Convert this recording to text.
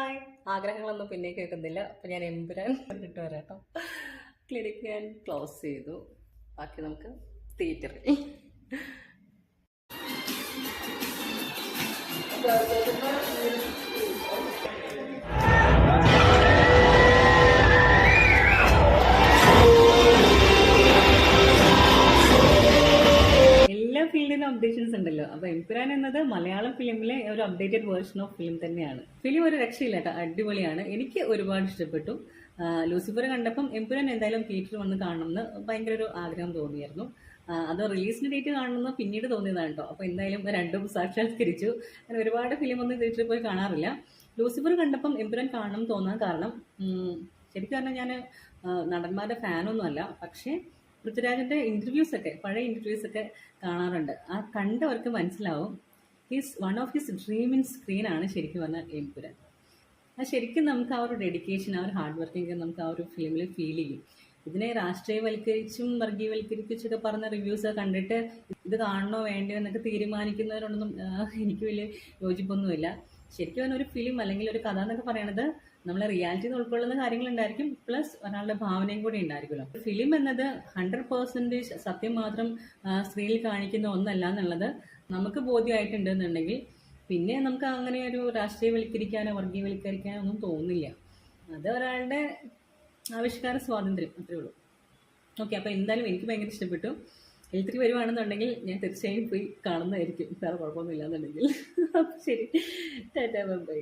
Hi. ആഗ്രഹങ്ങളൊന്നും പിന്നെ കേൾക്കുന്നില്ല. അപ്പം ഞാൻ എമ്പുരാൻ കണ്ടിട്ട് വരാം കേട്ടോ. ക്ലിനിക്ക് ഞാൻ ക്ലോസ് ചെയ്തു. ബാക്കി നമുക്ക് തിയേറ്ററിൽ. എല്ലാ ഫീൽഡിനും അപ്ഡേഷൻസ് ഉണ്ടല്ലോ. അപ്പോൾ എമ്പുരാൻ എന്നത് മലയാളം ഫിലിമിലെ ഒരു അപ്ഡേറ്റഡ് വേർഷൻ ഓഫ് ഫിലിം തന്നെയാണ്. ഫിലിം ഒരു രക്ഷയില്ല കേട്ടോ, അടിപൊളിയാണ്. എനിക്ക് ഒരുപാട് ഇഷ്ടപ്പെട്ടു. ലൂസിഫർ കണ്ടപ്പം എമ്പുരാൻ എന്തായാലും തിയേറ്ററിൽ വന്ന് കാണണമെന്ന് ഭയങ്കര ഒരു ആഗ്രഹം തോന്നിയായിരുന്നു. അത് റിലീസിന് ഡേറ്റ് കാണണമെന്ന് പിന്നീട് തോന്നിയതാണ് കേട്ടോ. അപ്പോൾ എന്തായാലും രണ്ടും സാക്ഷാത്കരിച്ചു. ഞാൻ ഒരുപാട് ഫിലിം ഒന്നും തിയേറ്ററിൽ പോയി കാണാറില്ല. ലൂസിഫർ കണ്ടപ്പം എമ്പുരാൻ കാണണം തോന്നാൻ കാരണം ശരിക്കും പറഞ്ഞാൽ ഞാൻ നടന്മാരുടെ ഫാനൊന്നുമല്ല. പക്ഷേ പൃഥ്വിരാജിന്റെ ഇന്റർവ്യൂസ് ഒക്കെ, പഴയ ഇന്റർവ്യൂസ് ഒക്കെ കാണാറുണ്ട്. ആ കണ്ടവർക്ക് മനസ്സിലാവും one of his dream in screen ആണ് ശരിക്കും പറഞ്ഞാൽ എമ്പുരാൻ. അത് ശരിക്കും നമുക്ക് ആ ഒരു ഡെഡിക്കേഷൻ, ആ ഒരു ഹാർഡ് വർക്കിംഗ് നമുക്ക് ആ ഒരു ഫിലിമിൽ ഫീൽ ചെയ്യും. ഇതിനെ രാഷ്ട്രീയവൽക്കരിച്ചും വർഗീയവൽക്കരിച്ചൊക്കെ പറഞ്ഞ റിവ്യൂസ് കണ്ടിട്ട് ഇത് കാണണോ വേണ്ടയോ എന്നൊക്കെ തീരുമാനിക്കുന്നവരോടൊന്നും എനിക്ക് വലിയ യോജിപ്പൊന്നുമില്ല. ശരിക്കും പറഞ്ഞ ഒരു ഫിലിം അല്ലെങ്കിൽ ഒരു കഥ എന്നൊക്കെ പറയണത് നമ്മളെ റിയാലിറ്റിയിൽ ഉൾക്കൊള്ളുന്ന കാര്യങ്ങളുണ്ടായിരിക്കും, പ്ലസ് ഒരാളുടെ ഭാവനയും കൂടി ഉണ്ടായിരിക്കുമല്ലോ. ഫിലിം എന്നത് 100% സത്യം മാത്രം സ്ക്രീനിൽ കാണിക്കുന്ന ഒന്നല്ല എന്നുള്ളത് നമുക്ക് ബോധ്യമായിട്ടുണ്ട് എന്നുണ്ടെങ്കിൽ പിന്നെ നമുക്ക് അങ്ങനെ ഒരു രാഷ്ട്രീയവൽക്കരിക്കാനോ വർഗീയവൽക്കരിക്കാനോ ഒന്നും തോന്നില്ല. അത് ഒരാളുടെ ആവിഷ്കാര സ്വാതന്ത്ര്യം, അത്രേ ഉള്ളൂ. ഓക്കെ, അപ്പോൾ എന്തായാലും എനിക്ക് ഭയങ്കര ഇഷ്ടപ്പെട്ടു. ഹെൽത്തിൽ വരുവാണെന്നുണ്ടെങ്കിൽ ഞാൻ തീർച്ചയായും പോയി കാണുന്നതായിരിക്കും, വേറെ കുഴപ്പമൊന്നുമില്ല എന്നുണ്ടെങ്കിൽ. അപ്പോൾ ശരി, ടാറ്റാ, ബൈ.